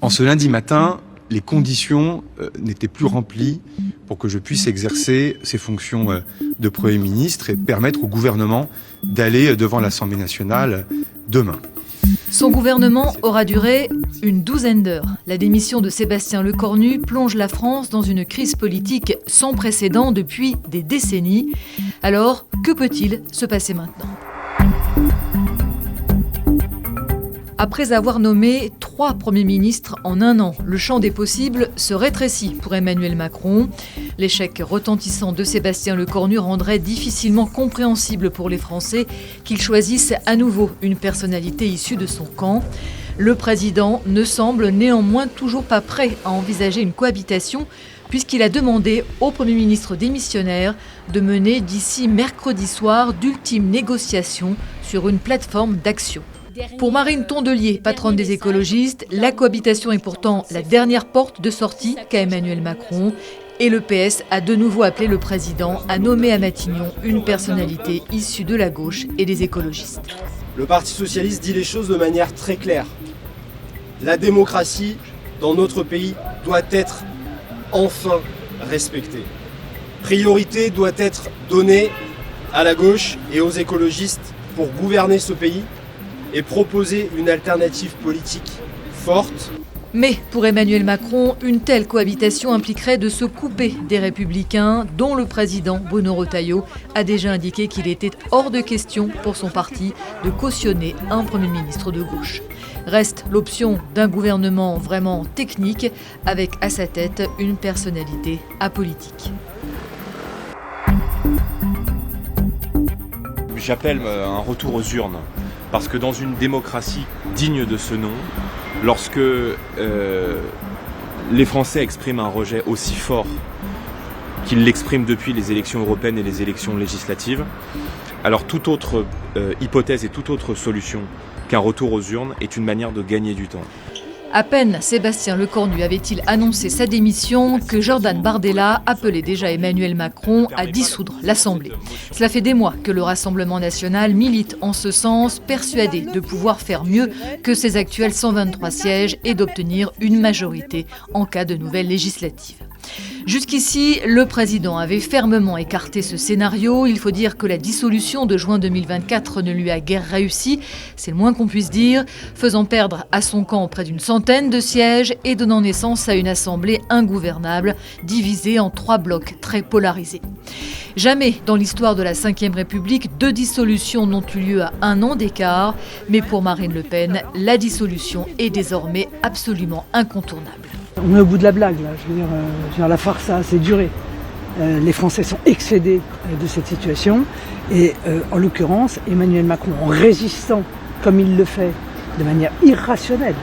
En ce lundi matin, les conditions n'étaient plus remplies pour que je puisse exercer ces fonctions de Premier ministre et permettre au gouvernement d'aller devant l'Assemblée nationale demain. Son gouvernement aura duré une douzaine d'heures. La démission de Sébastien Lecornu plonge la France dans une crise politique sans précédent depuis des décennies. Alors, que peut-il se passer maintenant ? Après avoir nommé 3 premiers ministres en un an, le champ des possibles se rétrécit pour Emmanuel Macron. L'échec retentissant de Sébastien Lecornu rendrait difficilement compréhensible pour les Français qu'ils choisissent à nouveau une personnalité issue de son camp. Le président ne semble néanmoins toujours pas prêt à envisager une cohabitation puisqu'il a demandé au Premier ministre démissionnaire de mener d'ici mercredi soir d'ultimes négociations sur une plateforme d'action. Pour Marine Tondelier, patronne des écologistes, la cohabitation est pourtant la dernière porte de sortie qu'a Emmanuel Macron. Et le PS a de nouveau appelé le président à nommer à Matignon une personnalité issue de la gauche et des écologistes. Le Parti socialiste dit les choses de manière très claire. La démocratie dans notre pays doit être enfin respectée. Priorité doit être donnée à la gauche et aux écologistes pour gouverner ce pays et proposer une alternative politique forte. Mais pour Emmanuel Macron, une telle cohabitation impliquerait de se couper des Républicains, dont le président Bruno Retailleau a déjà indiqué qu'il était hors de question pour son parti de cautionner un Premier ministre de gauche. Reste l'option d'un gouvernement vraiment technique, avec à sa tête une personnalité apolitique. J'appelle un retour aux urnes. Parce que dans une démocratie digne de ce nom, lorsque les Français expriment un rejet aussi fort qu'ils l'expriment depuis les élections européennes et les élections législatives, alors toute autre hypothèse et toute autre solution qu'un retour aux urnes est une manière de gagner du temps. À peine Sébastien Lecornu avait-il annoncé sa démission que Jordan Bardella appelait déjà Emmanuel Macron à dissoudre l'Assemblée. Cela fait des mois que le Rassemblement national milite en ce sens, persuadé de pouvoir faire mieux que ses actuels 123 sièges et d'obtenir une majorité en cas de nouvelles législatives. Jusqu'ici, le président avait fermement écarté ce scénario. Il faut dire que la dissolution de juin 2024 ne lui a guère réussi, c'est le moins qu'on puisse dire, faisant perdre à son camp près d'une centaine de sièges et donnant naissance à une assemblée ingouvernable, divisée en 3 blocs très polarisés. Jamais dans l'histoire de la Ve République, 2 dissolutions n'ont eu lieu à 1 an d'écart, mais pour Marine Le Pen, la dissolution est désormais absolument incontournable. On est au bout de la blague, là. Je veux dire, la farce a assez duré. Les Français sont excédés de cette situation. Et en l'occurrence, Emmanuel Macron, en résistant comme il le fait de manière irrationnelle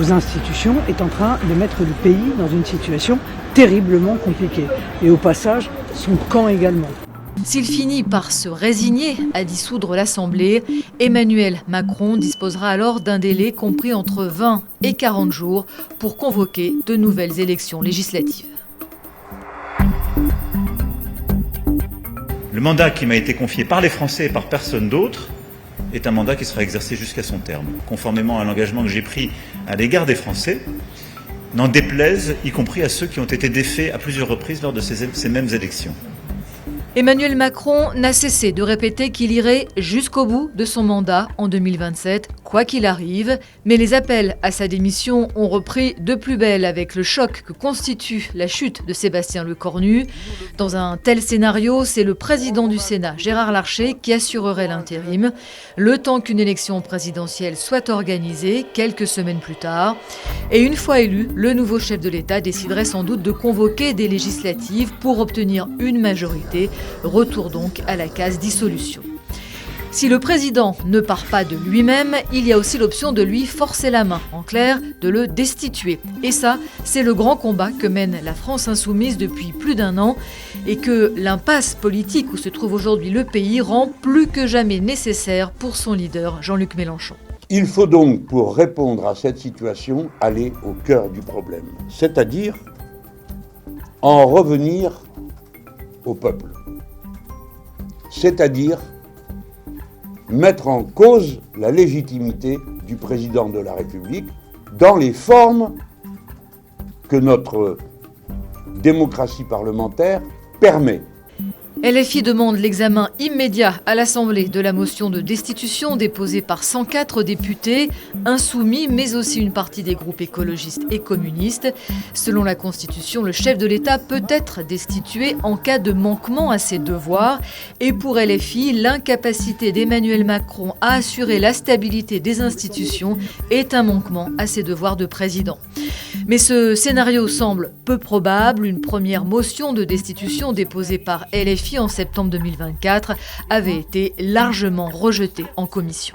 aux institutions, est en train de mettre le pays dans une situation terriblement compliquée. Et au passage, son camp également. S'il finit par se résigner à dissoudre l'Assemblée, Emmanuel Macron disposera alors d'un délai compris entre 20 et 40 jours pour convoquer de nouvelles élections législatives. Le mandat qui m'a été confié par les Français et par personne d'autre est un mandat qui sera exercé jusqu'à son terme, conformément à l'engagement que j'ai pris à l'égard des Français, n'en déplaise y compris à ceux qui ont été défaits à plusieurs reprises lors de ces mêmes élections. Emmanuel Macron n'a cessé de répéter qu'il irait jusqu'au bout de son mandat en 2027, quoi qu'il arrive. Mais les appels à sa démission ont repris de plus belle avec le choc que constitue la chute de Sébastien Lecornu. Dans un tel scénario, c'est le président du Sénat, Gérard Larcher, qui assurerait l'intérim, le temps qu'une élection présidentielle soit organisée quelques semaines plus tard. Et une fois élu, le nouveau chef de l'État déciderait sans doute de convoquer des législatives pour obtenir une majorité. Retour donc à la case dissolution. Si le président ne part pas de lui-même, il y a aussi l'option de lui forcer la main, en clair, de le destituer. Et ça, c'est le grand combat que mène la France insoumise depuis plus d'1 an et que l'impasse politique où se trouve aujourd'hui le pays rend plus que jamais nécessaire pour son leader, Jean-Luc Mélenchon. Il faut donc, pour répondre à cette situation, aller au cœur du problème, c'est-à-dire en revenir au peuple. C'est-à-dire mettre en cause la légitimité du président de la République dans les formes que notre démocratie parlementaire permet. LFI demande l'examen immédiat à l'Assemblée de la motion de destitution déposée par 104 députés, insoumis, mais aussi une partie des groupes écologistes et communistes. Selon la Constitution, le chef de l'État peut être destitué en cas de manquement à ses devoirs. Et pour LFI, l'incapacité d'Emmanuel Macron à assurer la stabilité des institutions est un manquement à ses devoirs de président. Mais ce scénario semble peu probable. Une première motion de destitution déposée par LFI en septembre 2024 avait été largement rejetée en commission.